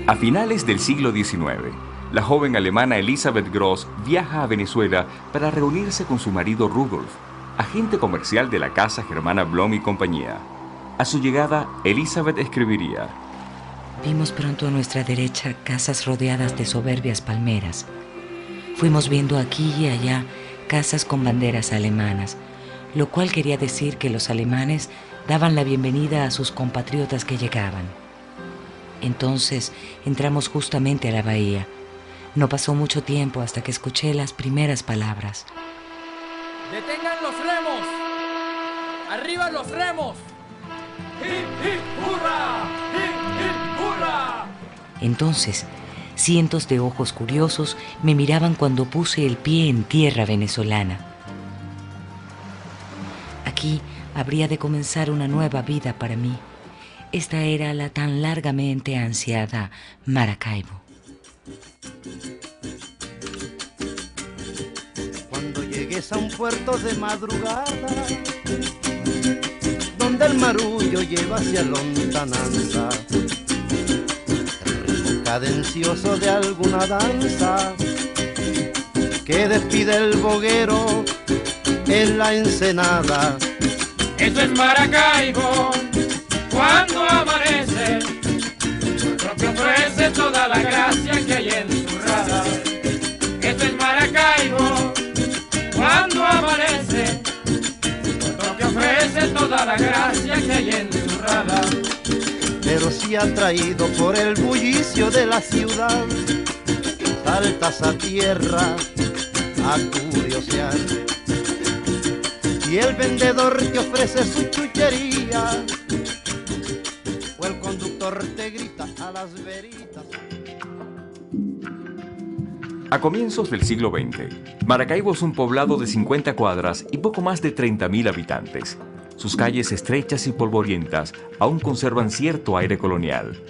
A finales del siglo XIX, la joven alemana Elisabeth Gross viaja a Venezuela para reunirse con su marido Rudolf, agente comercial de la casa germana Blom y compañía. A su llegada, Elisabeth escribiría: Vimos pronto a nuestra derecha casas rodeadas de soberbias palmeras. Fuimos viendo aquí y allá casas con banderas alemanas, lo cual quería decir que los alemanes daban la bienvenida a sus compatriotas que llegaban. Entonces entramos justamente a la bahía. No pasó mucho tiempo hasta que escuché las primeras palabras. ¡Detengan los remos! ¡Arriba los remos! ¡Hip, hip, hurra! ¡Hip, hip, hurra! Entonces, cientos de ojos curiosos me miraban cuando puse el pie en tierra venezolana. Aquí habría de comenzar una nueva vida para mí. Esta era la tan largamente ansiada Maracaibo. Cuando llegues a un puerto de madrugada, donde el marullo lleva hacia lontananza, el ritmo cadencioso de alguna danza que despide el boguero en la ensenada. Eso es Maracaibo, cuando amanece, lo que ofrece toda la gracia que hay en su rada. Eso es Maracaibo, cuando amanece, lo que ofrece toda la gracia que hay en su rada. Pero si atraído por el bullicio de la ciudad, saltas a tierra a curiosear, y el vendedor te ofrece su chuchería, o el conductor te grita a las veritas. A comienzos del siglo XX, Maracaibo es un poblado de 50 cuadras y poco más de 30.000 habitantes. Sus calles estrechas y polvorientas aún conservan cierto aire colonial.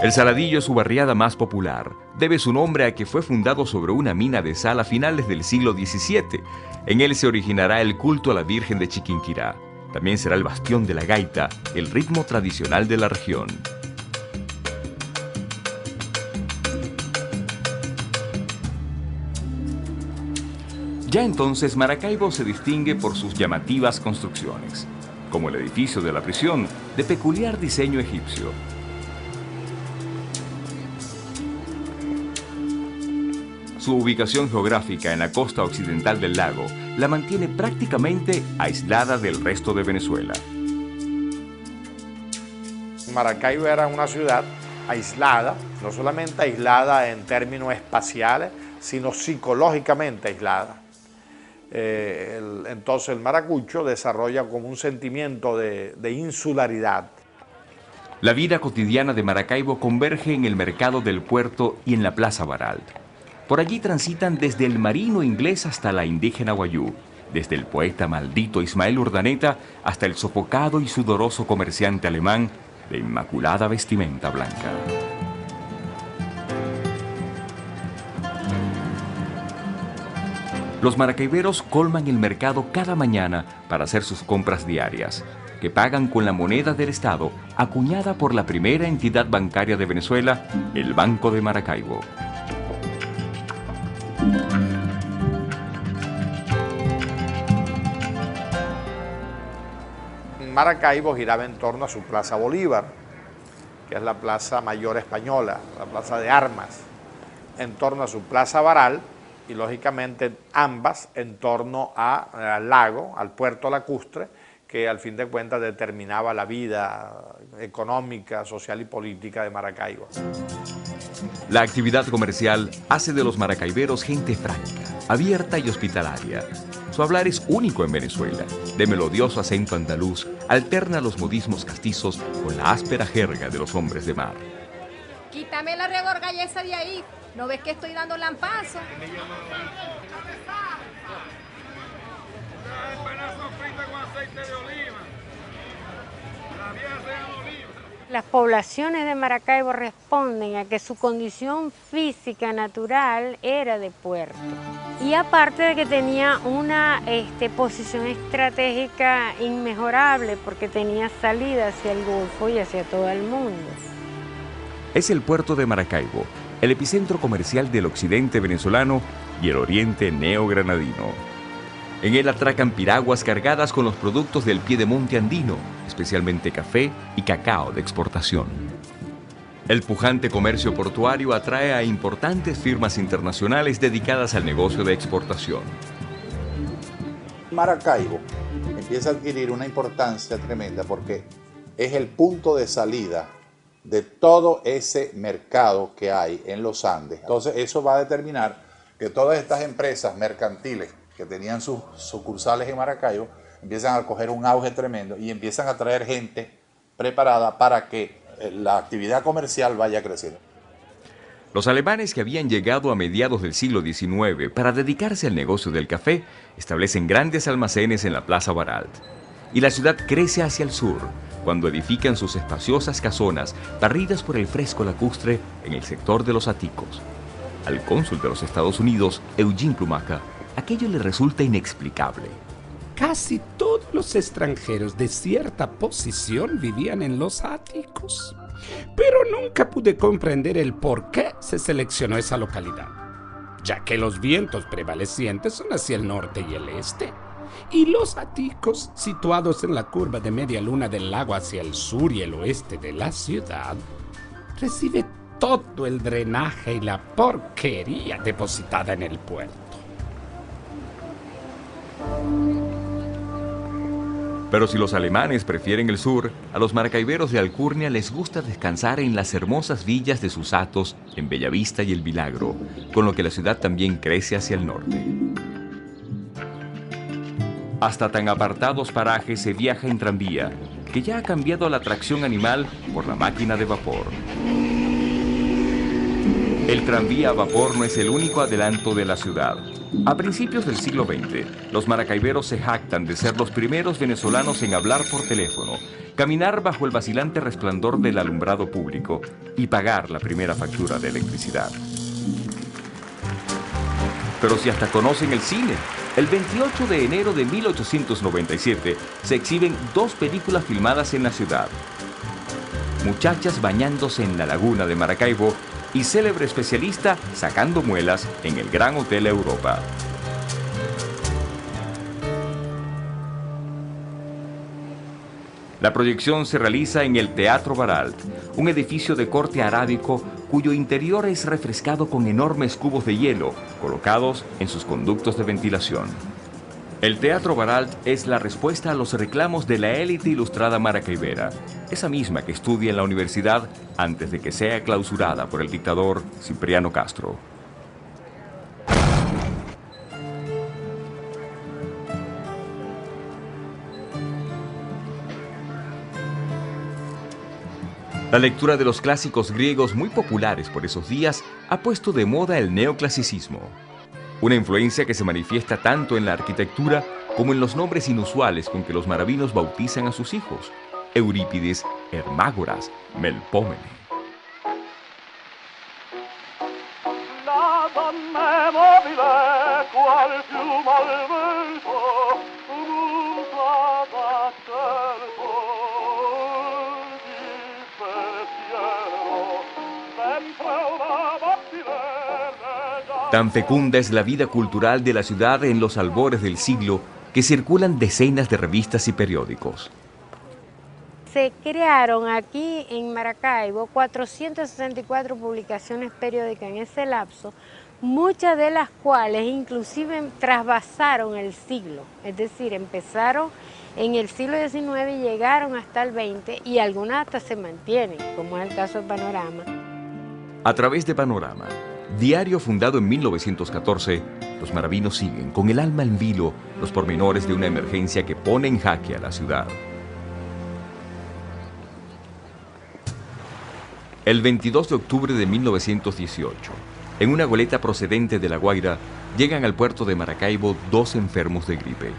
El Saladillo es su barriada más popular. Debe su nombre a que fue fundado sobre una mina de sal a finales del siglo XVII. En él se originará el culto a la Virgen de Chiquinquirá. También será el bastión de la gaita, el ritmo tradicional de la región. Ya entonces Maracaibo se distingue por sus llamativas construcciones, como el edificio de la prisión, de peculiar diseño egipcio. Su ubicación geográfica en la costa occidental del lago la mantiene prácticamente aislada del resto de Venezuela. Maracaibo era una ciudad aislada, no solamente aislada en términos espaciales, sino psicológicamente aislada. Entonces el maracucho desarrolla como un sentimiento de insularidad. La vida cotidiana de Maracaibo converge en el mercado del puerto y en la Plaza Baral. Por allí transitan desde el marino inglés hasta la indígena guayú, desde el poeta maldito Ismael Urdaneta hasta el sofocado y sudoroso comerciante alemán de inmaculada vestimenta blanca. Los maracaiberos colman el mercado cada mañana para hacer sus compras diarias, que pagan con la moneda del Estado acuñada por la primera entidad bancaria de Venezuela, el Banco de Maracaibo. Maracaibo giraba en torno a su Plaza Bolívar, que es la plaza mayor española, la plaza de armas, en torno a su Plaza Baral y lógicamente ambas en torno al lago, al puerto lacustre, que al fin de cuentas determinaba la vida económica, social y política de Maracaibo. La actividad comercial hace de los maracaiberos gente franca, abierta y hospitalaria. Su hablar es único en Venezuela. De melodioso acento andaluz, alterna los modismos castizos con la áspera jerga de los hombres de mar. Quítame la regorgalla esa de ahí. ¿No ves que estoy dando lampazo? Las poblaciones de Maracaibo responden a que su condición física natural era de puerto. Y aparte de que tenía una posición estratégica inmejorable porque tenía salida hacia el Golfo y hacia todo el mundo. Es el puerto de Maracaibo, el epicentro comercial del occidente venezolano y el oriente neogranadino. En él atracan piraguas cargadas con los productos del piedemonte andino, especialmente café y cacao de exportación. El pujante comercio portuario atrae a importantes firmas internacionales dedicadas al negocio de exportación. Maracaibo empieza a adquirir una importancia tremenda porque es el punto de salida de todo ese mercado que hay en los Andes. Entonces eso va a determinar que todas estas empresas mercantiles que tenían sus sucursales en Maracaibo empiezan a coger un auge tremendo y empiezan a traer gente preparada para que la actividad comercial vaya creciendo. Los alemanes que habían llegado a mediados del siglo XIX para dedicarse al negocio del café establecen grandes almacenes en la Plaza Baralt. Y la ciudad crece hacia el sur, cuando edifican sus espaciosas casonas barridas por el fresco lacustre en el sector de los Aticos. Al cónsul de los Estados Unidos, Eugene Plumaca, aquello le resulta inexplicable. Casi todos los extranjeros de cierta posición vivían en los áticos, pero nunca pude comprender el por qué se seleccionó esa localidad, ya que los vientos prevalecientes son hacia el norte y el este, y los áticos, situados en la curva de media luna del lago hacia el sur y el oeste de la ciudad, recibe todo el drenaje y la porquería depositada en el puerto. Pero si los alemanes prefieren el sur, a los maracaiberos de Alcurnia les gusta descansar en las hermosas villas de sus hatos en Bellavista y El Milagro, con lo que la ciudad también crece hacia el norte. Hasta tan apartados parajes se viaja en tranvía, que ya ha cambiado la tracción animal por la máquina de vapor. El tranvía a vapor no es el único adelanto de la ciudad. A principios del siglo XX, los maracaiberos se jactan de ser los primeros venezolanos en hablar por teléfono, caminar bajo el vacilante resplandor del alumbrado público y pagar la primera factura de electricidad. Pero si hasta conocen el cine, el 28 de enero de 1897 se exhiben 2 películas filmadas en la ciudad. Muchachas bañándose en la laguna de Maracaibo y célebre especialista sacando muelas en el Gran Hotel Europa. La proyección se realiza en el Teatro Baralt, un edificio de corte arábico cuyo interior es refrescado con enormes cubos de hielo colocados en sus conductos de ventilación. El Teatro Baralt es la respuesta a los reclamos de la élite ilustrada maracaibera, esa misma que estudia en la universidad antes de que sea clausurada por el dictador Cipriano Castro. La lectura de los clásicos griegos muy populares por esos días ha puesto de moda el neoclasicismo. Una influencia que se manifiesta tanto en la arquitectura como en los nombres inusuales con que los maravinos bautizan a sus hijos: Eurípides, Hermágoras, Melpómene. Tan fecunda es la vida cultural de la ciudad en los albores del siglo que circulan decenas de revistas y periódicos. Se crearon aquí en Maracaibo 464 publicaciones periódicas en ese lapso, muchas de las cuales inclusive trasvasaron el siglo, es decir, empezaron en el siglo XIX y llegaron hasta el XX y algunas hasta se mantienen, como es el caso de Panorama. A través de Panorama, diario fundado en 1914, los maravinos siguen con el alma en vilo los pormenores de una emergencia que pone en jaque a la ciudad. El 22 de octubre de 1918, en una goleta procedente de La Guaira, llegan al puerto de Maracaibo 2 enfermos de gripe.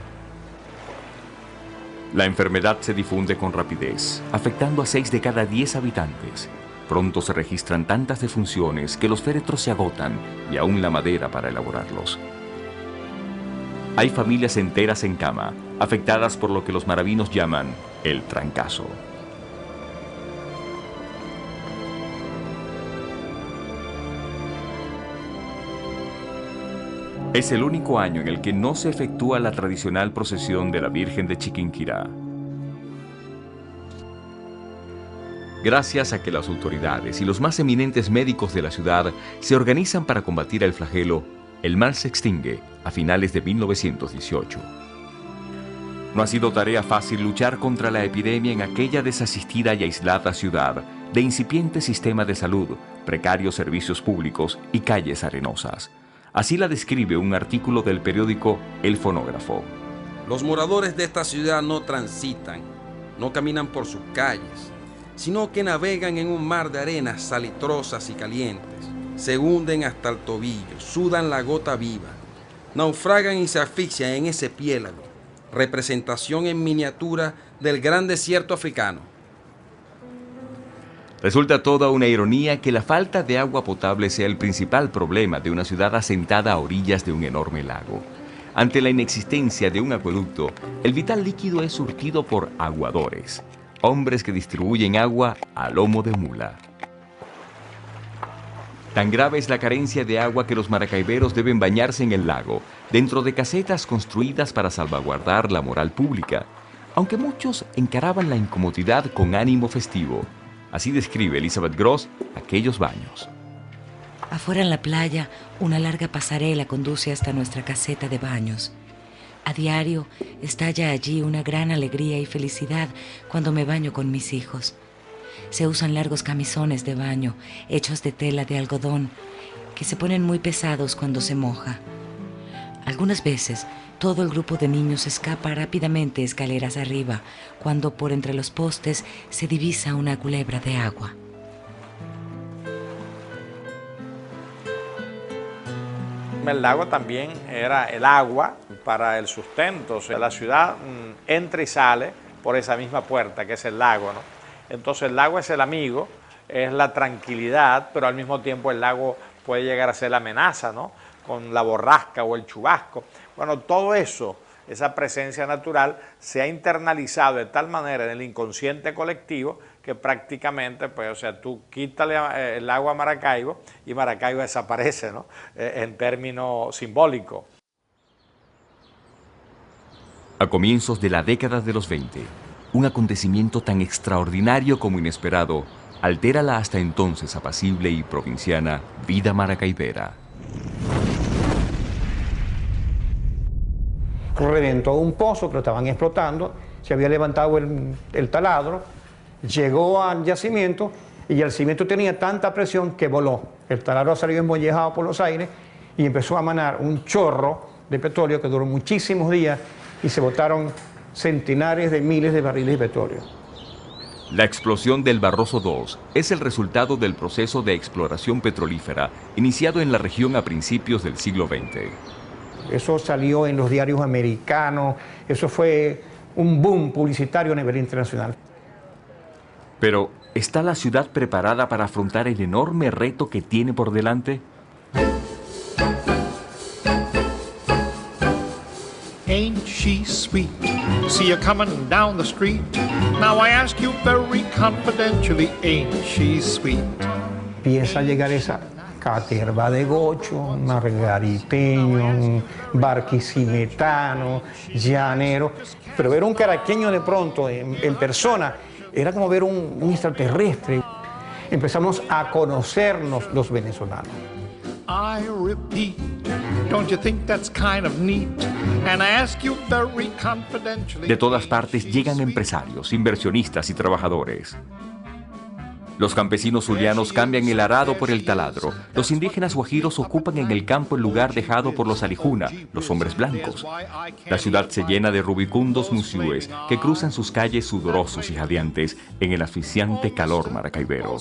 La enfermedad se difunde con rapidez, afectando a 6 de cada 10 habitantes. Pronto se registran tantas defunciones que los féretros se agotan y aún la madera para elaborarlos. Hay familias enteras en cama, afectadas por lo que los maravinos llaman el trancazo. Es el único año en el que no se efectúa la tradicional procesión de la Virgen de Chiquinquirá. Gracias a que las autoridades y los más eminentes médicos de la ciudad se organizan para combatir el flagelo, el mal se extingue a finales de 1918. No ha sido tarea fácil luchar contra la epidemia en aquella desasistida y aislada ciudad, de incipiente sistema de salud, precarios servicios públicos y calles arenosas. Así la describe un artículo del periódico El Fonógrafo. Los moradores de esta ciudad no transitan, no caminan por sus calles, sino que navegan en un mar de arenas salitrosas y calientes. Se hunden hasta el tobillo, sudan la gota viva, naufragan y se asfixian en ese piélago, representación en miniatura del gran desierto africano. Resulta toda una ironía que la falta de agua potable sea el principal problema de una ciudad asentada a orillas de un enorme lago. Ante la inexistencia de un acueducto, el vital líquido es surtido por aguadores, hombres que distribuyen agua a lomo de mula. Tan grave es la carencia de agua que los maracaiberos deben bañarse en el lago, dentro de casetas construidas para salvaguardar la moral pública, aunque muchos encaraban la incomodidad con ánimo festivo. Así describe Elizabeth Gross aquellos baños. Afuera en la playa, una larga pasarela conduce hasta nuestra caseta de baños. A diario estalla allí una gran alegría y felicidad cuando me baño con mis hijos. Se usan largos camisones de baño, hechos de tela de algodón, que se ponen muy pesados cuando se moja. Algunas veces, todo el grupo de niños escapa rápidamente escaleras arriba, cuando por entre los postes se divisa una culebra de agua. El lago también era el agua para el sustento. O sea, la ciudad entra y sale por esa misma puerta que es el lago, ¿no? Entonces el lago es el amigo, es la tranquilidad, pero al mismo tiempo el lago puede llegar a ser la amenaza, ¿no? Con la borrasca o el chubasco. Bueno, todo eso, esa presencia natural, se ha internalizado de tal manera en el inconsciente colectivo que prácticamente, pues, o sea, tú quítale el agua a Maracaibo y Maracaibo desaparece, ¿no? En términos simbólicos. A comienzos de la década de los 20, un acontecimiento tan extraordinario como inesperado altera la hasta entonces apacible y provinciana vida maracaibera. Reventó un pozo que lo estaban explotando, se había levantado el taladro, llegó al yacimiento y el cimiento tenía tanta presión que voló. El taladro salió emmollejado por los aires y empezó a emanar un chorro de petróleo que duró muchísimos días y se botaron centenares de miles de barriles de petróleo. La explosión del Barroso II es el resultado del proceso de exploración petrolífera iniciado en la región a principios del siglo XX. Eso salió en los diarios americanos, eso fue un boom publicitario a nivel internacional. Pero, ¿está la ciudad preparada para afrontar el enorme reto que tiene por delante? Ain't she sweet? See her coming down the street. Now I ask you very confidentially, ain't she sweet? Empieza a llegar esa caterva de gocho, margariteño, barquisimetano, llanero. Pero ver un caraqueño de pronto en persona era como ver un extraterrestre. Empezamos a conocernos los venezolanos. I repeat, don't you think that's kind of neat? And I ask you very confidentially. De todas partes llegan empresarios, inversionistas y trabajadores. Los campesinos zulianos cambian el arado por el taladro. Los indígenas guajiros ocupan en el campo el lugar dejado por los alijuna, los hombres blancos. La ciudad se llena de rubicundos musiúes que cruzan sus calles sudorosos y jadeantes en el asfixiante calor maracaibero.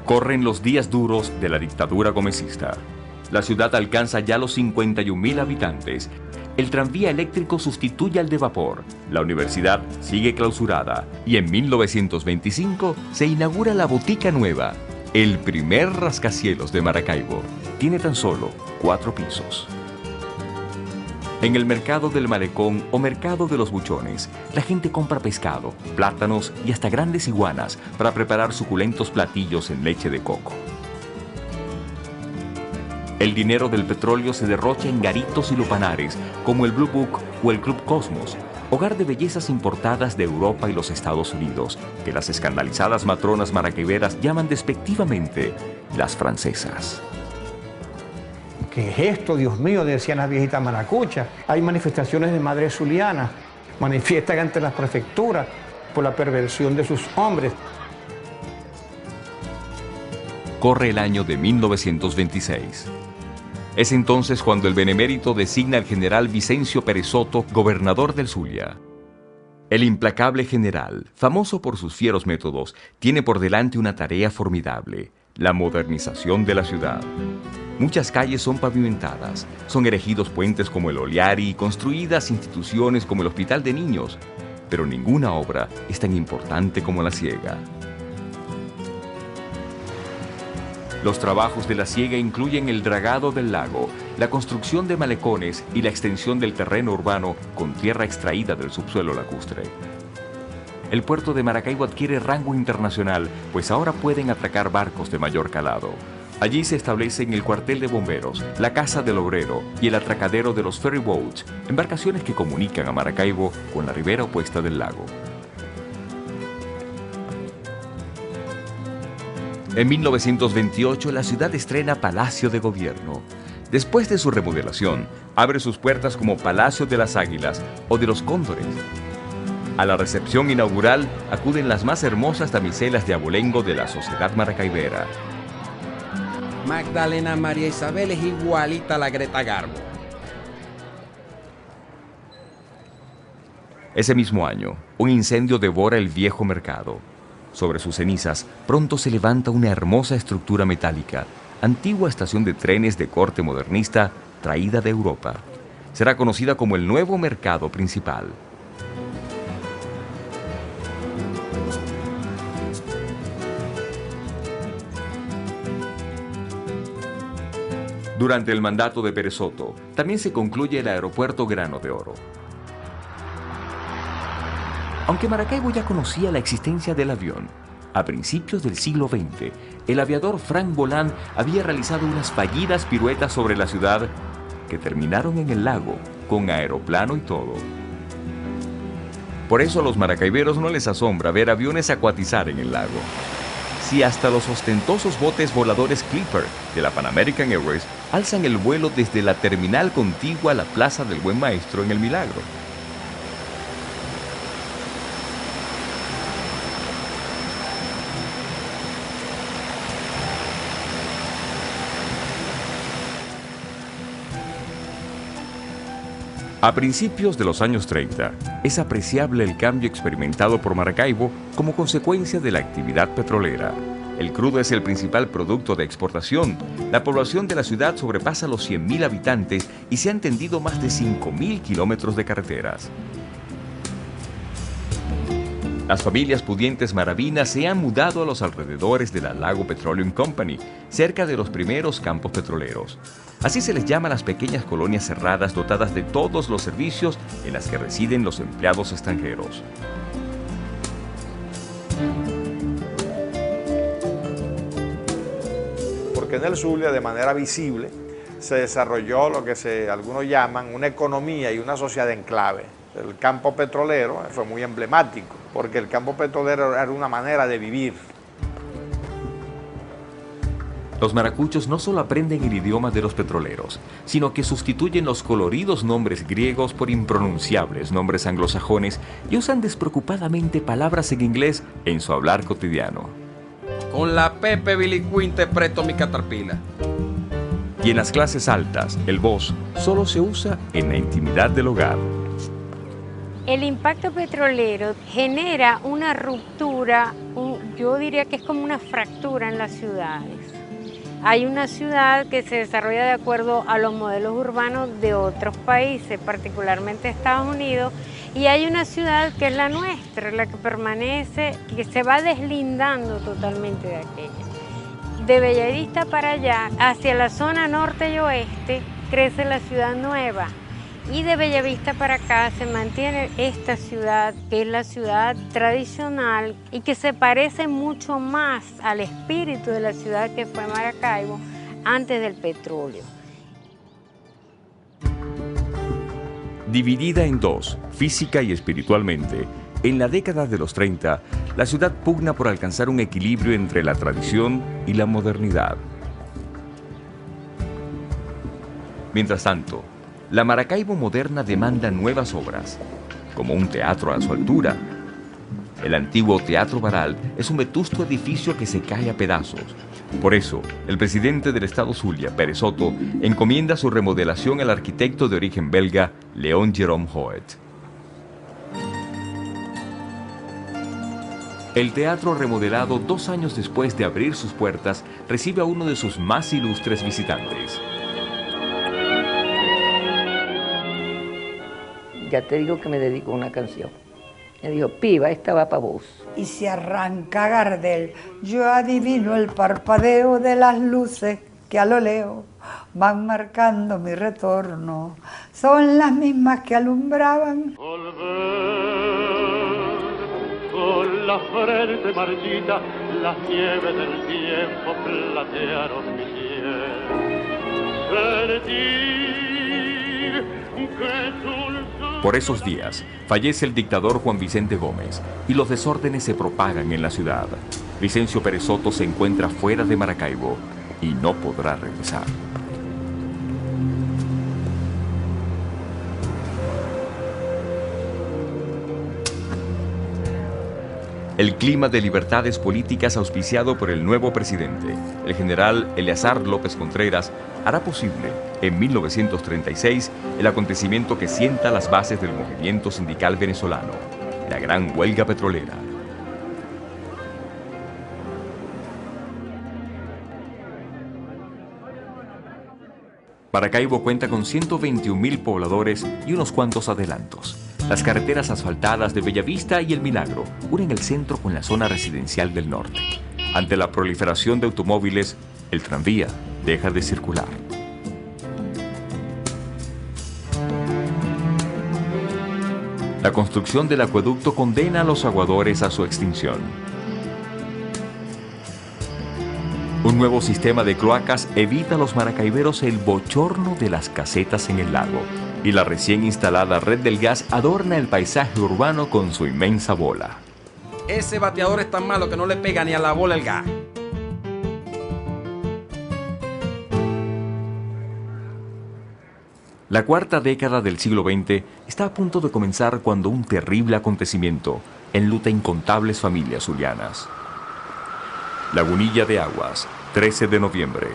Corren los días duros de la dictadura gomecista. La ciudad alcanza ya los 51.000 habitantes. El tranvía eléctrico sustituye al de vapor. La universidad sigue clausurada. Y en 1925 se inaugura la Botica Nueva, el primer rascacielos de Maracaibo. Tiene tan solo 4 pisos. En el mercado del Malecón o mercado de los Buchones, la gente compra pescado, plátanos y hasta grandes iguanas para preparar suculentos platillos en leche de coco. El dinero del petróleo se derrocha en garitos y lupanares, como el Blue Book o el Club Cosmos, hogar de bellezas importadas de Europa y los Estados Unidos, que las escandalizadas matronas maracaiberas llaman despectivamente las francesas. ¿Qué es esto, Dios mío?, decían las viejitas maracuchas. Hay manifestaciones de madres zulianas, manifiestan ante las prefecturas por la perversión de sus hombres. Corre el año de 1926. Es entonces cuando el benemérito designa al general Vicencio Pérez Soto gobernador del Zulia. El implacable general, famoso por sus fieros métodos, tiene por delante una tarea formidable: la modernización de la ciudad. Muchas calles son pavimentadas, son erigidos puentes como el Oliari y construidas instituciones como el Hospital de Niños, pero ninguna obra es tan importante como la siega. Los trabajos de la siega incluyen el dragado del lago, la construcción de malecones y la extensión del terreno urbano con tierra extraída del subsuelo lacustre. El puerto de Maracaibo adquiere rango internacional, pues ahora pueden atracar barcos de mayor calado. Allí se establecen el cuartel de bomberos, la casa del obrero y el atracadero de los ferry boats, embarcaciones que comunican a Maracaibo con la ribera opuesta del lago. En 1928 la ciudad estrena Palacio de Gobierno. Después de su remodelación, abre sus puertas como Palacio de las Águilas o de los Cóndores. A la recepción inaugural acuden las más hermosas damiselas de abolengo de la sociedad maracaibera. Magdalena María Isabel es igualita a la Greta Garbo. Ese mismo año, un incendio devora el viejo mercado. Sobre sus cenizas, pronto se levanta una hermosa estructura metálica, antigua estación de trenes de corte modernista traída de Europa. Será conocida como el nuevo mercado principal. Durante el mandato de Pérez Soto, también se concluye el aeropuerto Grano de Oro. Aunque Maracaibo ya conocía la existencia del avión, a principios del siglo XX, el aviador Frank Bolán había realizado unas fallidas piruetas sobre la ciudad que terminaron en el lago, con aeroplano y todo. Por eso a los maracaiberos no les asombra ver aviones acuatizar en el lago. Si hasta los ostentosos botes voladores Clipper de la Pan American Airways alzan el vuelo desde la terminal contigua a la Plaza del Buen Maestro en El Milagro. A principios de los años 30, es apreciable el cambio experimentado por Maracaibo como consecuencia de la actividad petrolera. El crudo es el principal producto de exportación. La población de la ciudad sobrepasa los 100.000 habitantes y se han tendido más de 5.000 kilómetros de carreteras. Las familias pudientes maravinas se han mudado a los alrededores de la Lago Petroleum Company, cerca de los primeros campos petroleros. Así se les llama a las pequeñas colonias cerradas dotadas de todos los servicios en las que residen los empleados extranjeros. Porque en el Zulia, de manera visible, se desarrolló lo que algunos llaman una economía y una sociedad enclave. El campo petrolero fue muy emblemático, porque el campo petrolero era una manera de vivir. Los maracuchos no solo aprenden el idioma de los petroleros, sino que sustituyen los coloridos nombres griegos por impronunciables nombres anglosajones y usan despreocupadamente palabras en inglés en su hablar cotidiano. Con la Pepe Billy Quinn te presto mi caterpillar. Y en las clases altas, el vos solo se usa en la intimidad del hogar. El impacto petrolero genera una ruptura yo diría que es como una fractura en las ciudades. Hay una ciudad que se desarrolla de acuerdo a los modelos urbanos de otros países, particularmente Estados Unidos, y hay una ciudad que es la nuestra, la que permanece, que se va deslindando totalmente de aquella. De Bellavista para allá, hacia la zona norte y oeste, crece la ciudad nueva. Y de Bellavista para acá se mantiene esta ciudad, que es la ciudad tradicional y que se parece mucho más al espíritu de la ciudad que fue Maracaibo antes del petróleo. Dividida en dos, física y espiritualmente, en la década de los 30, la ciudad pugna por alcanzar un equilibrio entre la tradición y la modernidad. Mientras tanto, la Maracaibo moderna demanda nuevas obras, como un teatro a su altura. El antiguo Teatro Baral es un vetusto edificio que se cae a pedazos. Por eso, el presidente del estado Zulia, Pérez Soto, encomienda su remodelación al arquitecto de origen belga, Léon Jérôme Hoet. El teatro, remodelado 2 años después de abrir sus puertas, recibe a uno de sus más ilustres visitantes. Ya te digo que me dedico a una canción. Me dijo, piba, esta va para vos. Y se arranca Gardel, yo adivino el parpadeo de las luces que a lo lejos van marcando mi retorno. Son las mismas que alumbraban. Con la frente marchita, las nieves del tiempo platearon mi piel. Sentir que Por esos días, fallece el dictador Juan Vicente Gómez y los desórdenes se propagan en la ciudad. Vicencio Pérez Soto se encuentra fuera de Maracaibo y no podrá regresar. El clima de libertades políticas auspiciado por el nuevo presidente, el general Eleazar López Contreras, hará posible, en 1936, el acontecimiento que sienta las bases del movimiento sindical venezolano, la Gran Huelga Petrolera. Maracaibo cuenta con 121.000 pobladores y unos cuantos adelantos. Las carreteras asfaltadas de Bellavista y El Milagro unen el centro con la zona residencial del norte. Ante la proliferación de automóviles, el tranvía deja de circular. La construcción del acueducto condena a los aguadores a su extinción. Un nuevo sistema de cloacas evita a los maracaiberos el bochorno de las casetas en el lago. Y la recién instalada red del gas adorna el paisaje urbano con su inmensa bola. Ese bateador es tan malo que no le pega ni a la bola el gas. La cuarta década del siglo XX está a punto de comenzar cuando un terrible acontecimiento enluta incontables familias zulianas. Lagunilla de Aguas, 13 de noviembre.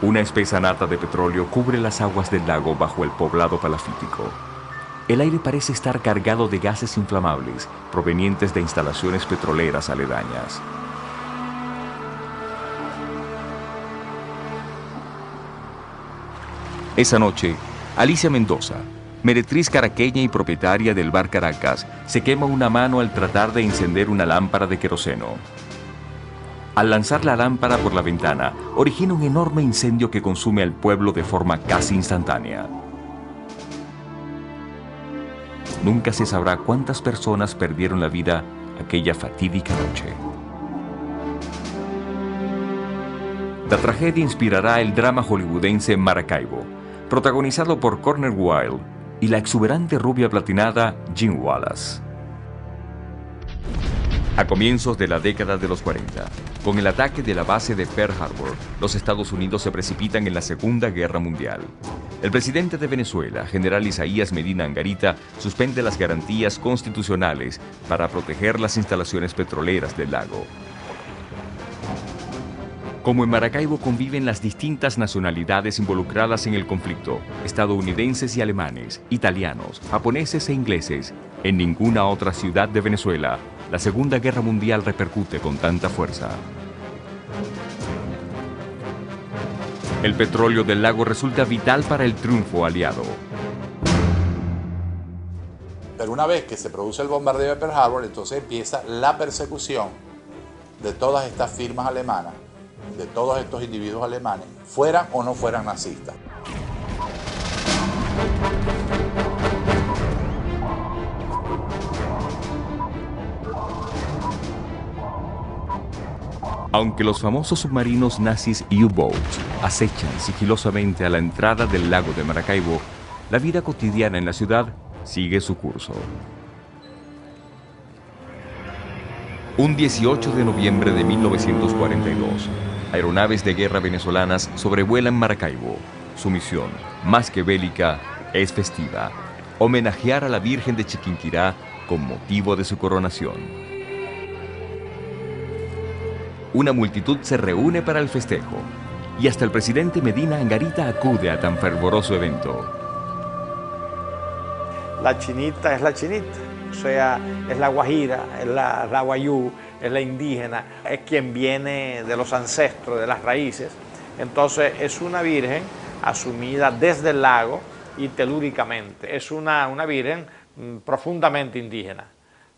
Una espesa nata de petróleo cubre las aguas del lago bajo el poblado palafítico. El aire parece estar cargado de gases inflamables provenientes de instalaciones petroleras aledañas. Esa noche, Alicia Mendoza, meretriz caraqueña y propietaria del bar Caracas, se quema una mano al tratar de encender una lámpara de queroseno. Al lanzar la lámpara por la ventana, origina un enorme incendio que consume al pueblo de forma casi instantánea. Nunca se sabrá cuántas personas perdieron la vida aquella fatídica noche. La tragedia inspirará el drama hollywoodense Maracaibo, protagonizado por Corner Wilde y la exuberante rubia platinada Jean Wallace. A comienzos de la década de los 40, con el ataque de la base de Pearl Harbor, los Estados Unidos se precipitan en la Segunda Guerra Mundial. El presidente de Venezuela, general Isaías Medina Angarita, suspende las garantías constitucionales para proteger las instalaciones petroleras del lago. Como en Maracaibo conviven las distintas nacionalidades involucradas en el conflicto, estadounidenses y alemanes, italianos, japoneses e ingleses, En ninguna otra ciudad de Venezuela, la Segunda Guerra Mundial repercute con tanta fuerza. El petróleo del lago resulta vital para el triunfo aliado. Pero una vez que se produce el bombardeo de Pearl Harbor, entonces empieza la persecución de todas estas firmas alemanas, de todos estos individuos alemanes, fueran o no fueran nazistas. Aunque los famosos submarinos nazis U-Boats acechan sigilosamente a la entrada del lago de Maracaibo, la vida cotidiana en la ciudad sigue su curso. Un 18 de noviembre de 1942, aeronaves de guerra venezolanas sobrevuelan Maracaibo. Su misión, más que bélica, es festiva: homenajear a la Virgen de Chiquinquirá con motivo de su coronación. Una multitud se reúne para el festejo y hasta el presidente Medina Angarita acude a tan fervoroso evento. La chinita es la chinita, o sea, es la guajira, es la guayú, es la indígena, es quien viene de los ancestros, de las raíces. Entonces es una virgen asumida desde el lago y telúricamente. Es una virgen profundamente indígena,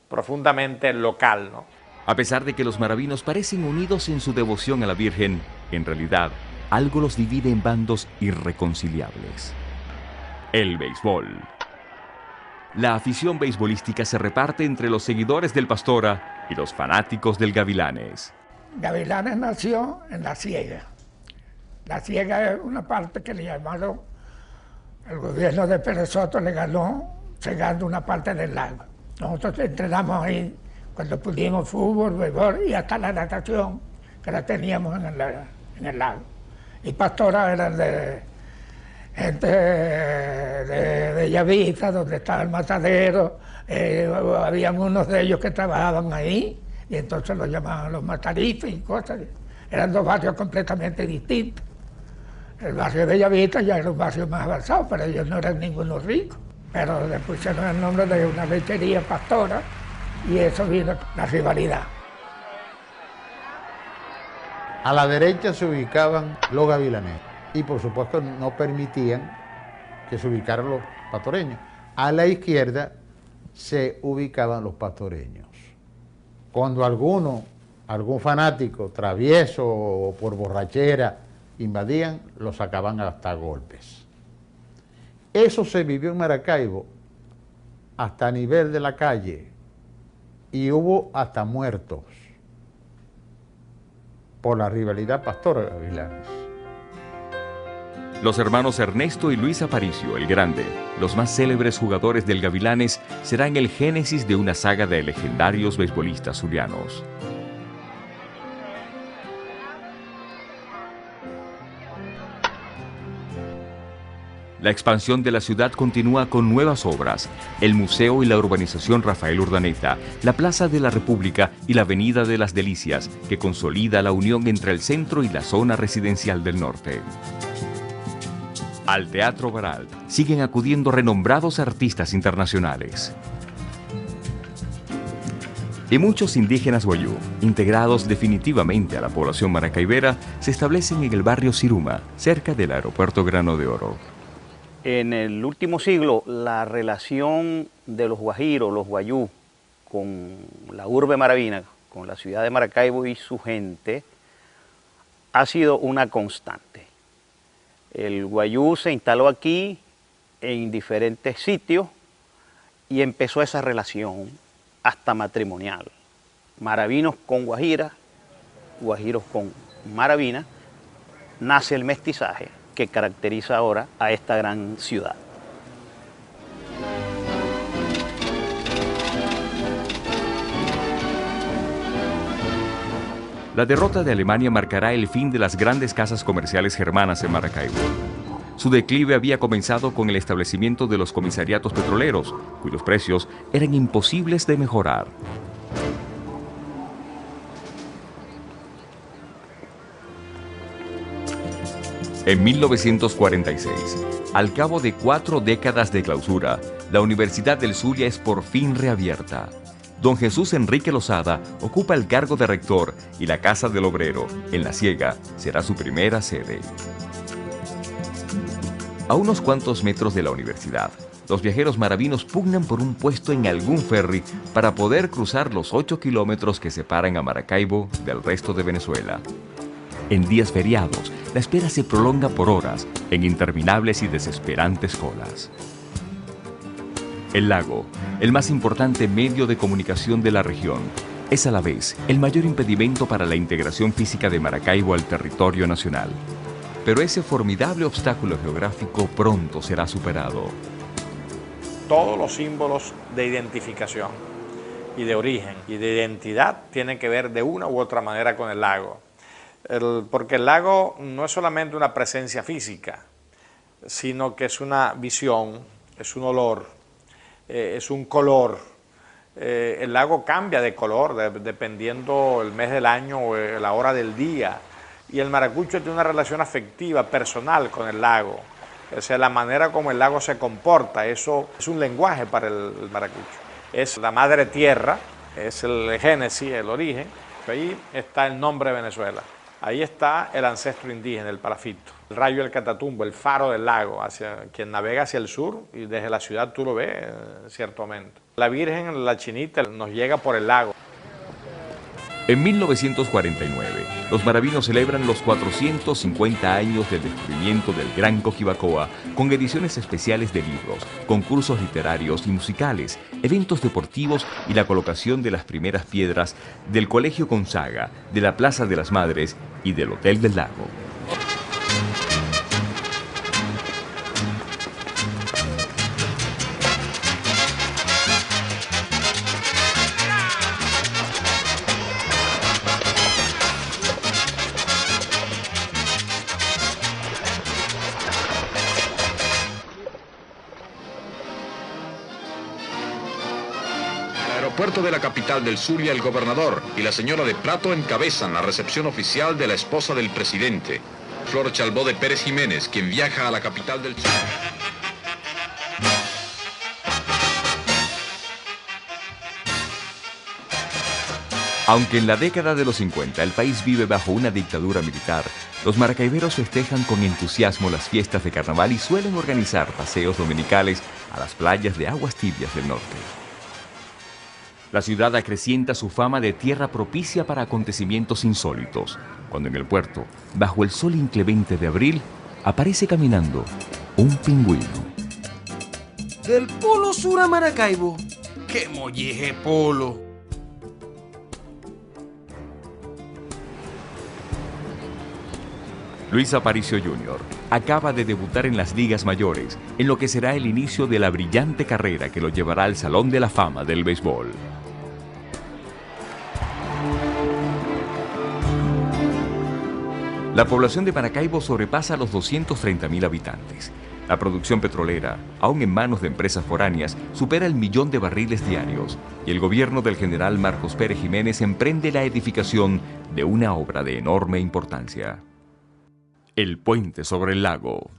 profundamente local, ¿no? A pesar de que los maravinos parecen unidos en su devoción a la Virgen, en realidad, algo los divide en bandos irreconciliables: el béisbol. La afición beisbolística se reparte entre los seguidores del Pastora y los fanáticos del Gavilanes. Gavilanes nació en La Ciega. La Ciega es una parte que le llamaron, el gobierno de Pérez Soto le ganó cegando una parte del lago. Nosotros entrenamos ahí cuando pudimos fútbol, béisbol y hasta la natación, que la teníamos en el lago. Y Pastora eran de gente de Bellavista, donde estaba el matadero, habían unos de ellos que trabajaban ahí, y entonces los llamaban los matarifes y cosas. Eran dos barrios completamente distintos. El barrio de Bellavista ya era un barrio más avanzado, pero ellos no eran ninguno ricos. Pero le pusieron el nombre de una lechería Pastora, y eso vino la rivalidad. A la derecha se ubicaban los gavilanes y por supuesto no permitían que se ubicaran los pastoreños. A la izquierda se ubicaban los pastoreños. Cuando algún fanático travieso o por borrachera invadían, los sacaban hasta golpes. Eso se vivió en Maracaibo hasta a nivel de la calle. Y hubo hasta muertos por la rivalidad Pastora-Gavilanes. Los hermanos Ernesto y Luis Aparicio, el Grande, los más célebres jugadores del Gavilanes, serán el génesis de una saga de legendarios beisbolistas zulianos. La expansión de la ciudad continúa con nuevas obras: el museo y la urbanización Rafael Urdaneta, la Plaza de la República y la Avenida de las Delicias, que consolida la unión entre el centro y la zona residencial del norte. Al Teatro Baral siguen acudiendo renombrados artistas internacionales. Y muchos indígenas guayú, integrados definitivamente a la población maracaibera, se establecen en el barrio Siruma, cerca del aeropuerto Grano de Oro. En el último siglo, la relación de los guajiros, los guayú, con la urbe maravina, con la ciudad de Maracaibo y su gente, ha sido una constante. El guayú se instaló aquí en diferentes sitios y empezó esa relación hasta matrimonial. Maravinos con guajiras, guajiros con maravina, nace el mestizaje que caracteriza ahora a esta gran ciudad. La derrota de Alemania marcará el fin de las grandes casas comerciales germanas en Maracaibo. Su declive había comenzado con el establecimiento de los comisariatos petroleros, cuyos precios eran imposibles de mejorar. En 1946, al cabo de 4 décadas de clausura, la Universidad del Zulia es por fin reabierta. Don Jesús Enrique Lozada ocupa el cargo de rector y la Casa del Obrero, en La Ciega, será su primera sede. A unos cuantos metros de la universidad, los viajeros maravinos pugnan por un puesto en algún ferry para poder cruzar los 8 kilómetros que separan a Maracaibo del resto de Venezuela. En días feriados, la espera se prolonga por horas en interminables y desesperantes colas. El lago, el más importante medio de comunicación de la región, es a la vez el mayor impedimento para la integración física de Maracaibo al territorio nacional. Pero ese formidable obstáculo geográfico pronto será superado. Todos los símbolos de identificación y de origen y de identidad tienen que ver de una u otra manera con el lago. Porque el lago no es solamente una presencia física, sino que es una visión, es un olor, es un color. El lago cambia de color dependiendo el mes del año o la hora del día. Y el maracucho tiene una relación afectiva, personal con el lago. O sea, la manera como el lago se comporta, eso es un lenguaje para el maracucho. Es la madre tierra, es el génesis, el origen. Ahí está el nombre de Venezuela. Ahí está el ancestro indígena, el palafito. El rayo del Catatumbo, el faro del lago, hacia quien navega hacia el sur y desde la ciudad tú lo ves en cierto momento. La Virgen, la Chinita, nos llega por el lago. En 1949, los maravinos celebran los 450 años del descubrimiento del Gran Coquibacoa con ediciones especiales de libros, concursos literarios y musicales, eventos deportivos y la colocación de las primeras piedras del Colegio Gonzaga, de la Plaza de las Madres y del Hotel del Lago. Puerto de la capital del Zulia, el gobernador y la señora de Prato encabezan la recepción oficial de la esposa del presidente, Flor Chalbó de Pérez Jiménez, quien viaja a la capital del Zulia. Aunque en la década de los 50 el país vive bajo una dictadura militar, los maracaiberos festejan con entusiasmo las fiestas de carnaval y suelen organizar paseos dominicales a las playas de aguas tibias del norte. La ciudad acrecienta su fama de tierra propicia para acontecimientos insólitos, cuando en el puerto, bajo el sol inclemente de abril, aparece caminando un pingüino. Del Polo Sur a Maracaibo, ¡qué molleje polo! Luis Aparicio Jr. acaba de debutar en las ligas mayores, en lo que será el inicio de la brillante carrera que lo llevará al Salón de la Fama del béisbol. La población de Maracaibo sobrepasa los 230.000 habitantes. La producción petrolera, aún en manos de empresas foráneas, supera el 1.000.000 de barriles diarios y el gobierno del general Marcos Pérez Jiménez emprende la edificación de una obra de enorme importancia. El puente sobre el lago.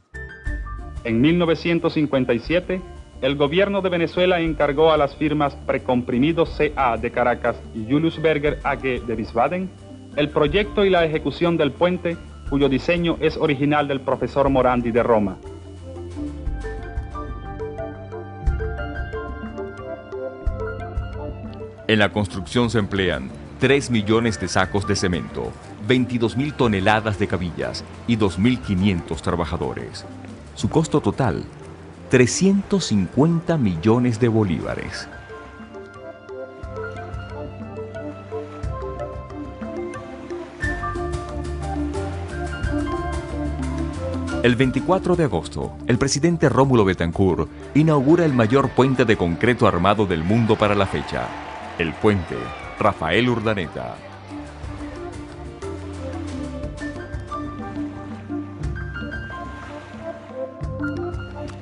En 1957, el gobierno de Venezuela encargó a las firmas Precomprimidos C.A. de Caracas y Julius Berger AG de Wiesbaden el proyecto y la ejecución del puente, cuyo diseño es original del profesor Morandi de Roma. En la construcción se emplean 3 millones de sacos de cemento, 22.000 toneladas de cabillas y 2.500 trabajadores. Su costo total, 350 millones de bolívares. El 24 de agosto, el presidente Rómulo Betancourt inaugura el mayor puente de concreto armado del mundo para la fecha, el puente Rafael Urdaneta.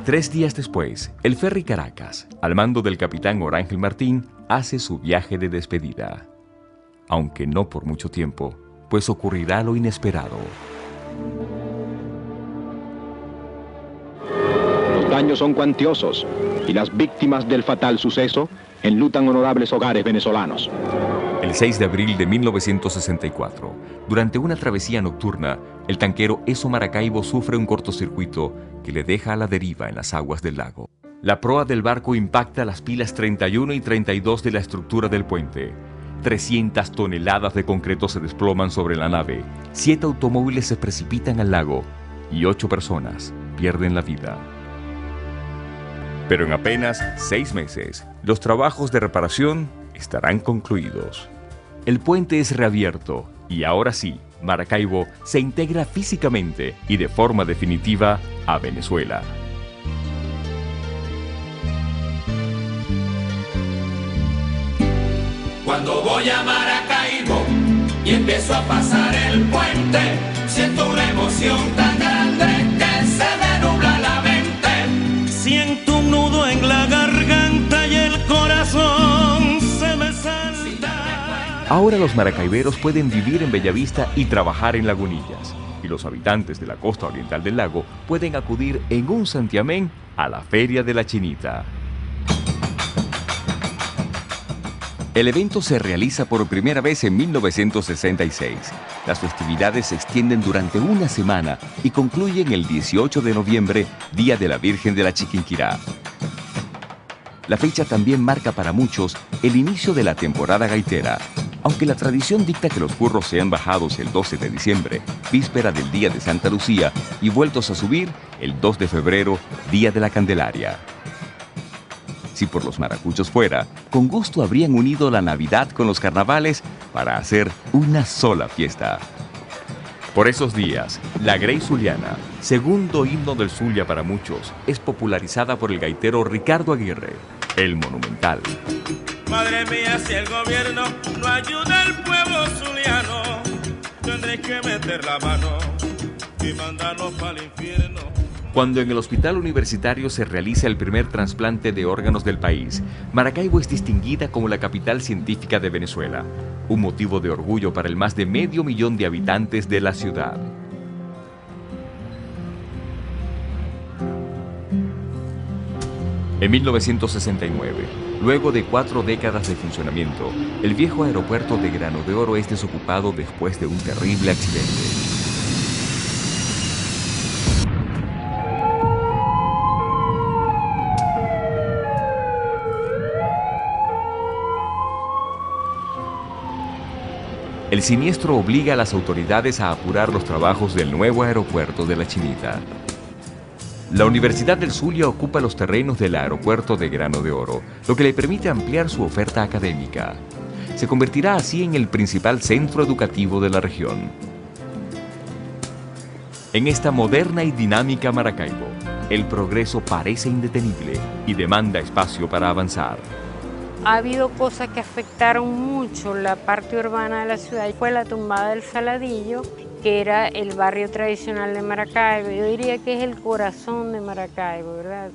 Tres días después, el ferry Caracas, al mando del capitán Orángel Martín, hace su viaje de despedida. Aunque no por mucho tiempo, pues ocurrirá lo inesperado. daños son cuantiosos y las víctimas del fatal suceso enlutan honorables hogares venezolanos. El 6 de abril de 1964, durante una travesía nocturna, el tanquero Esso Maracaibo sufre un cortocircuito que le deja a la deriva en las aguas del lago. La proa del barco impacta las pilas 31 y 32 de la estructura del puente. 300 toneladas de concreto se desploman sobre la nave, 7 automóviles se precipitan al lago y 8 personas pierden la vida. Pero en apenas 6 meses, los trabajos de reparación estarán concluidos. El puente es reabierto y ahora sí, Maracaibo se integra físicamente y de forma definitiva a Venezuela. Cuando voy a Maracaibo y empiezo a pasar el puente, siento una emoción tan grande que se me nubla la mente. Siento un nudo en la garganta y el corazón se me salta. Ahora los maracaiberos pueden vivir en Bellavista y trabajar en Lagunillas. Y los habitantes de la costa oriental del lago pueden acudir en un santiamén a la Feria de la Chinita. El evento se realiza por primera vez en 1966. Las festividades se extienden durante una semana y concluyen el 18 de noviembre, Día de la Virgen de la Chiquinquirá. La fecha también marca para muchos el inicio de la temporada gaitera, aunque la tradición dicta que los burros sean bajados el 12 de diciembre, víspera del Día de Santa Lucía, y vueltos a subir el 2 de febrero, Día de la Candelaria. Si por los maracuchos fuera, con gusto habrían unido la Navidad con los carnavales para hacer una sola fiesta. Por esos días, la Grey Zuliana, segundo himno del Zulia para muchos, es popularizada por el gaitero Ricardo Aguirre, el Monumental. Madre mía, si el gobierno no ayuda al pueblo zuliano, tendré que meter la mano y mandarlos para el infierno. Cuando en el hospital universitario se realiza el primer trasplante de órganos del país, Maracaibo es distinguida como la capital científica de Venezuela, un motivo de orgullo para el más de 500,000 de habitantes de la ciudad. En 1969, luego de 4 décadas de funcionamiento, el viejo aeropuerto de Grano de Oro es desocupado después de un terrible accidente. El siniestro obliga a las autoridades a apurar los trabajos del nuevo aeropuerto de La Chinita. La Universidad del Zulia ocupa los terrenos del aeropuerto de Grano de Oro, lo que le permite ampliar su oferta académica. Se convertirá así en el principal centro educativo de la región. En esta moderna y dinámica Maracaibo, el progreso parece indetenible y demanda espacio para avanzar. Ha habido cosas que afectaron mucho la parte urbana de la ciudad. Fue la tumbada del Saladillo, que era el barrio tradicional de Maracaibo. Yo diría que es el corazón de Maracaibo, ¿verdad?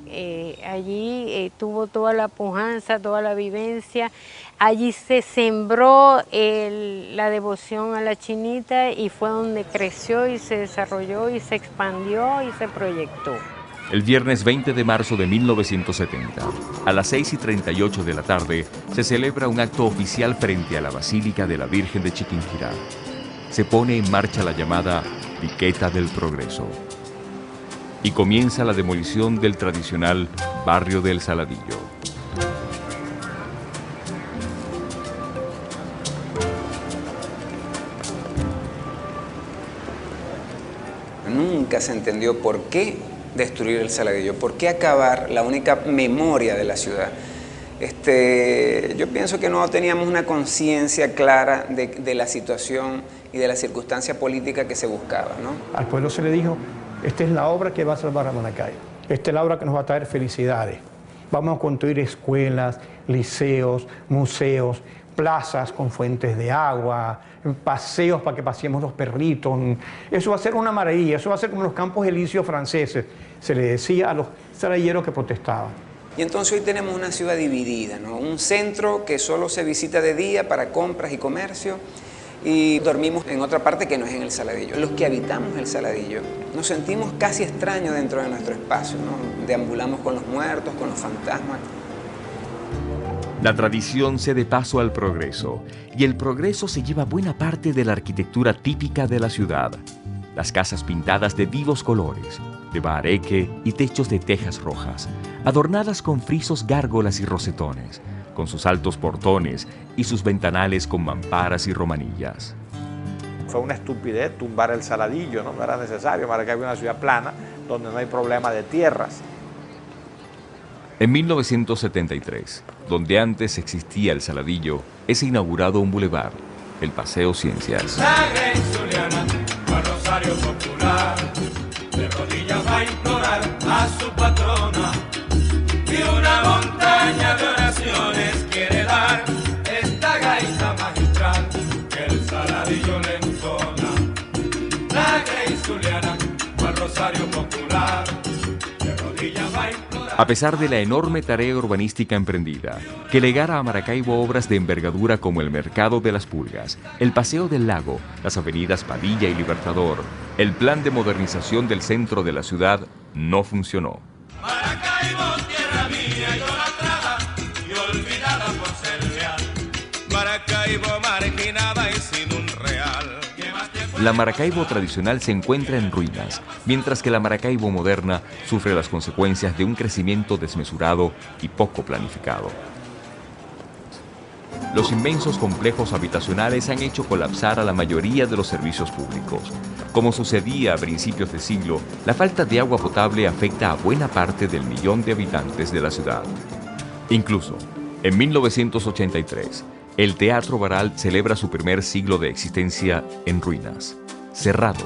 Allí tuvo toda la pujanza, toda la vivencia. Allí se sembró la devoción a la Chinita y fue donde creció y se desarrolló y se expandió y se proyectó. El viernes 20 de marzo de 1970, a las 6:38 de la tarde, se celebra un acto oficial frente a la Basílica de la Virgen de Chiquinquirá. Se pone en marcha la llamada Piqueta del Progreso. Y comienza la demolición del tradicional barrio del Saladillo. Nunca se entendió por qué destruir el Saladillo, por qué acabar la única memoria de la ciudad. Yo pienso que no teníamos una conciencia clara de la situación y de la circunstancia política que se buscaba, ¿no? Al pueblo se le dijo, esta es la obra que va a salvar a Maracaibo, esta es la obra que nos va a traer felicidades. Vamos a construir escuelas, liceos, museos, plazas con fuentes de agua, paseos para que paseemos los perritos. Eso va a ser una maravilla, eso va a ser como los campos elíseos franceses, se le decía a los saladilleros que protestaban. Y entonces hoy tenemos una ciudad dividida, ¿no? Un centro que solo se visita de día para compras y comercio, y dormimos en otra parte que no es en el Saladillo. Los que habitamos el Saladillo nos sentimos casi extraños dentro de nuestro espacio, ¿no? Deambulamos con los muertos, con los fantasmas. La tradición cede paso al progreso, y el progreso se lleva buena parte de la arquitectura típica de la ciudad. Las casas pintadas de vivos colores, de bahareque y techos de tejas rojas, adornadas con frisos, gárgolas y rosetones, con sus altos portones y sus ventanales con mamparas y romanillas. Fue una estupidez tumbar el Saladillo, no era necesario. Maracaibo es una ciudad plana donde no hay problema de tierras. En 1973, donde antes existía el Saladillo, es inaugurado un bulevar, el Paseo Ciencias. La Grey Zuliana, Juan Rosario Popular, de rodillas va a implorar a su patrona, y una montaña de oraciones quiere dar esta gaita magistral que el Saladillo le entona. La Grey Zuliana, Juan Rosario Popular, de rodillas va a implorar. A pesar de la enorme tarea urbanística emprendida, que legara a Maracaibo obras de envergadura como el Mercado de las Pulgas, el Paseo del Lago, las avenidas Padilla y Libertador, el plan de modernización del centro de la ciudad no funcionó. Maracaibo, tierra mía, idolatrada y olvidada por ser real. Maracaibo, marginada y sin un real. La Maracaibo tradicional se encuentra en ruinas, mientras que la Maracaibo moderna sufre las consecuencias de un crecimiento desmesurado y poco planificado. Los inmensos complejos habitacionales han hecho colapsar a la mayoría de los servicios públicos. Como sucedía a principios de siglo, la falta de agua potable afecta a buena parte del millón de habitantes de la ciudad. Incluso, en 1983, el Teatro Baral celebra su primer siglo de existencia en ruinas, cerrado,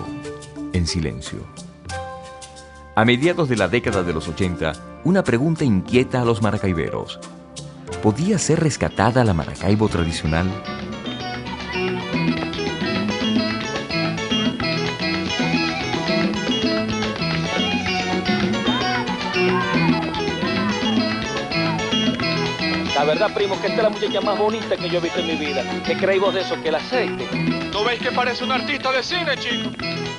en silencio. A mediados de la década de los 80, una pregunta inquieta a los maracaiberos. ¿Podía ser rescatada la Maracaibo tradicional? La verdad, primo, que esta es la muchacha más bonita que yo he visto en mi vida. ¿Qué creéis vos de eso? Que el aceite. ¿No veis que parece un artista de cine, chico?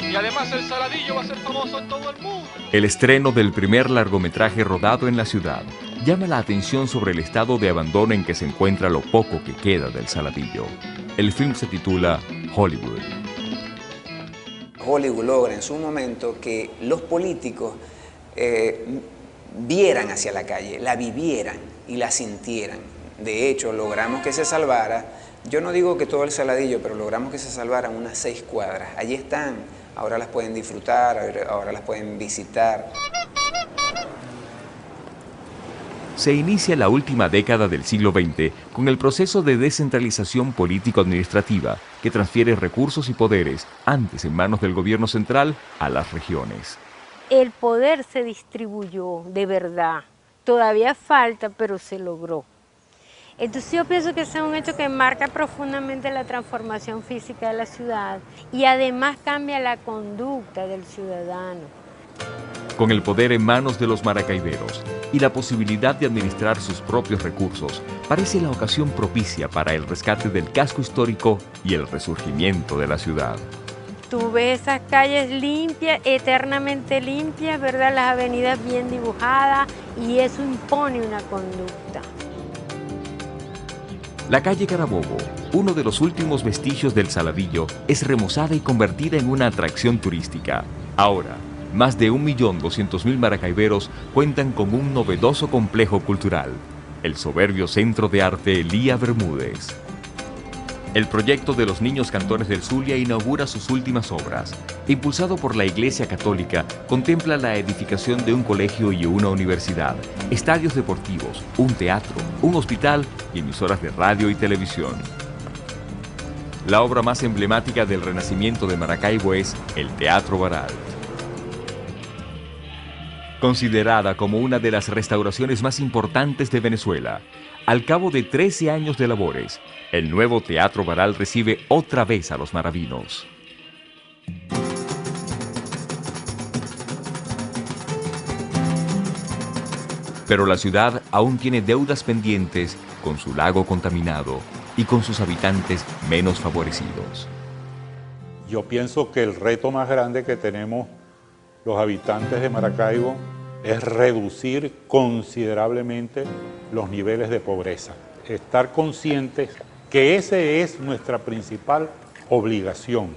Y además el Saladillo va a ser famoso en todo el mundo. El estreno del primer largometraje rodado en la ciudad llama la atención sobre el estado de abandono en que se encuentra lo poco que queda del Saladillo. El film se titula Hollywood. Hollywood logra en su momento que los políticos vieran hacia la calle, la vivieran y la sintieran. De hecho, logramos que se salvara, yo no digo que todo el Saladillo, pero logramos que se salvaran unas 6 cuadras. Allí están, ahora las pueden disfrutar, ahora las pueden visitar. Se inicia la última década del siglo XX con el proceso de descentralización político-administrativa que transfiere recursos y poderes, antes en manos del gobierno central, a las regiones. El poder se distribuyó de verdad. Todavía falta, pero se logró. Entonces yo pienso que ese es un hecho que marca profundamente la transformación física de la ciudad y además cambia la conducta del ciudadano. Con el poder en manos de los maracaiberos y la posibilidad de administrar sus propios recursos, parece la ocasión propicia para el rescate del casco histórico y el resurgimiento de la ciudad. Tú ves esas calles limpias, eternamente limpias, ¿verdad? Las avenidas bien dibujadas y eso impone una conducta. La calle Carabobo, uno de los últimos vestigios del Saladillo, es remozada y convertida en una atracción turística. Ahora, más de 1.200.000 maracaiberos cuentan con un novedoso complejo cultural, el soberbio Centro de Arte Elía Bermúdez. El proyecto de los Niños Cantores del Zulia inaugura sus últimas obras. Impulsado por la Iglesia Católica, contempla la edificación de un colegio y una universidad, estadios deportivos, un teatro, un hospital y emisoras de radio y televisión. La obra más emblemática del renacimiento de Maracaibo es el Teatro Baral. Considerada como una de las restauraciones más importantes de Venezuela, al cabo de 13 años de labores, el nuevo Teatro Baral recibe otra vez a los maravinos. Pero la ciudad aún tiene deudas pendientes con su lago contaminado y con sus habitantes menos favorecidos. Yo pienso que el reto más grande que tenemos los habitantes de Maracaibo es reducir considerablemente los niveles de pobreza. Estar conscientes que esa es nuestra principal obligación.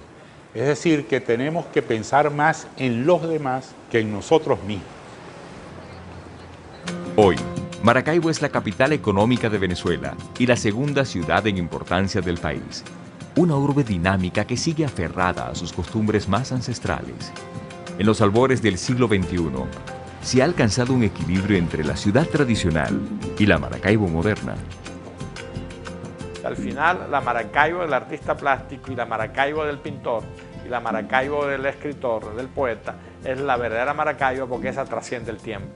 Es decir, que tenemos que pensar más en los demás que en nosotros mismos. Hoy, Maracaibo es la capital económica de Venezuela y la segunda ciudad en importancia del país. Una urbe dinámica que sigue aferrada a sus costumbres más ancestrales. En los albores del siglo XXI, se ha alcanzado un equilibrio entre la ciudad tradicional y la Maracaibo moderna. Al final, la Maracaibo del artista plástico y la Maracaibo del pintor y la Maracaibo del escritor, del poeta, es la verdadera Maracaibo porque esa trasciende el tiempo.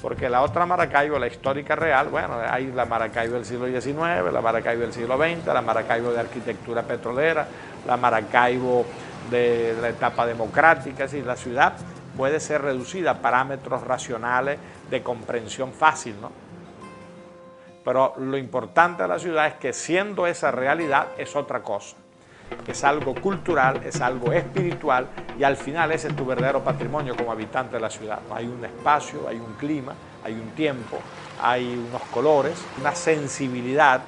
Porque la otra Maracaibo, la histórica real, bueno, hay la Maracaibo del siglo XIX, la Maracaibo del siglo XX, la Maracaibo de arquitectura petrolera, la Maracaibo de la etapa democrática, es decir, la ciudad puede ser reducida a parámetros racionales de comprensión fácil, ¿no? Pero lo importante de la ciudad es que siendo esa realidad es otra cosa. Es algo cultural, es algo espiritual y al final ese es tu verdadero patrimonio como habitante de la ciudad. Hay un espacio, hay un clima, hay un tiempo, hay unos colores, una sensibilidad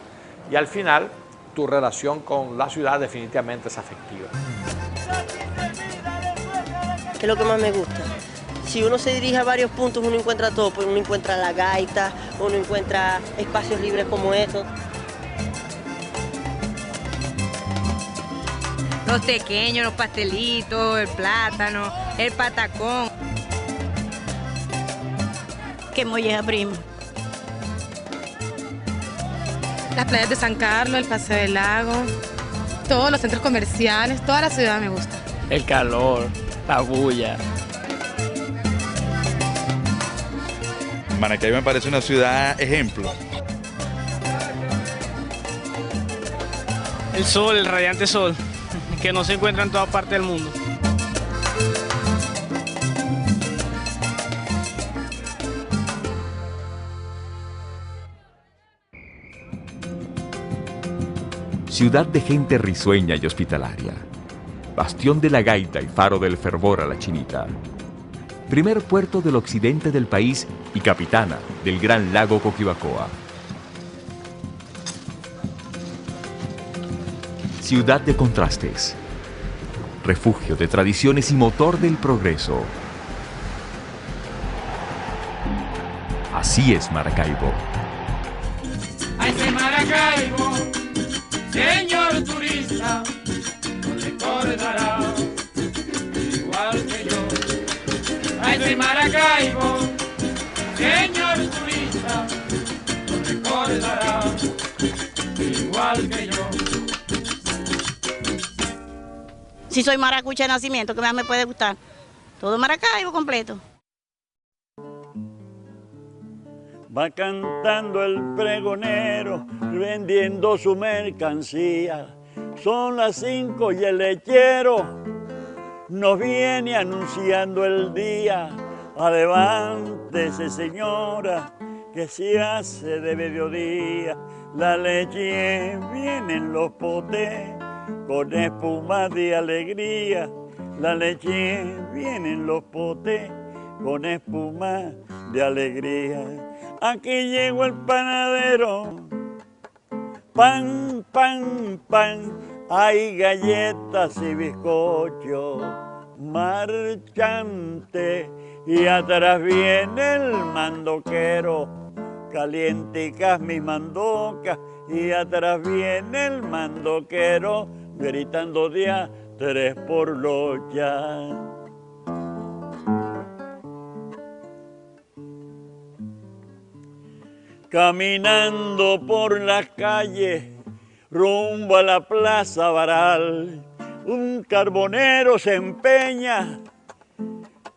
y al final tu relación con la ciudad definitivamente es afectiva. ¿Qué es lo que más me gusta? Si uno se dirige a varios puntos, uno encuentra todo, pues uno encuentra la gaita, uno encuentra espacios libres como estos. Los pequeños, los pastelitos, el plátano, el patacón. ¿Qué molleja, primo? Las playas de San Carlos, el Paseo del Lago, todos los centros comerciales, toda la ciudad me gusta. El calor, la bulla. Maracaibo me parece una ciudad ejemplo. El sol, el radiante sol, que no se encuentra en toda parte del mundo. Ciudad de gente risueña y hospitalaria. Bastión de la gaita y faro del fervor a la chinita. Primer puerto del occidente del país y capitana del gran lago Coquibacoa. Ciudad de contrastes. Refugio de tradiciones y motor del progreso. Así es Maracaibo. A ese Maracaibo, señor turista, no recordará igual que yo. A ese Maracaibo, señor turista, no recordará igual que yo. Si soy maracucha de nacimiento, ¿qué más me puede gustar? Todo Maracaibo completo. Va cantando el pregonero, vendiendo su mercancía. Son las 5 y el lechero nos viene anunciando el día. Levántese, señora, que se hace de mediodía. La leche viene en los potes con espuma de alegría. La leche viene en los potes con espuma de alegría. Aquí llegó el panadero, pan, pan, pan, hay galletas y bizcocho marchante, y atrás viene el mandoquero, calienticas mis mandocas, y atrás viene el mandoquero, gritando día 3 por locha. Caminando por las calles, rumbo a la Plaza Baral, un carbonero se empeña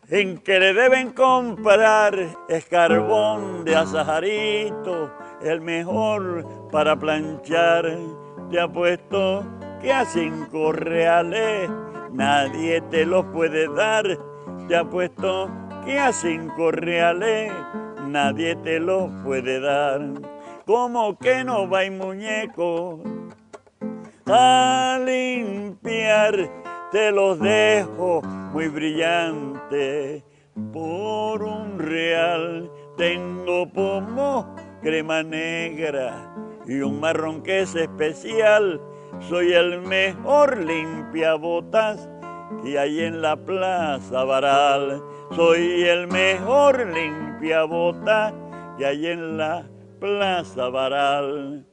en que le deben comprar es carbón de azaharito, el mejor para planchar. Te apuesto que a 5 reales nadie te los puede dar. Te apuesto que a 5 reales nadie te los puede dar. como que no va y muñeco. A limpiar te los dejo muy brillantes. Por un real tengo pomo, crema negra y un marrón que es especial. Soy el mejor limpiabotas que hay en la Plaza Baral. Soy el mejor limpiabotas que hay en la Plaza Baral.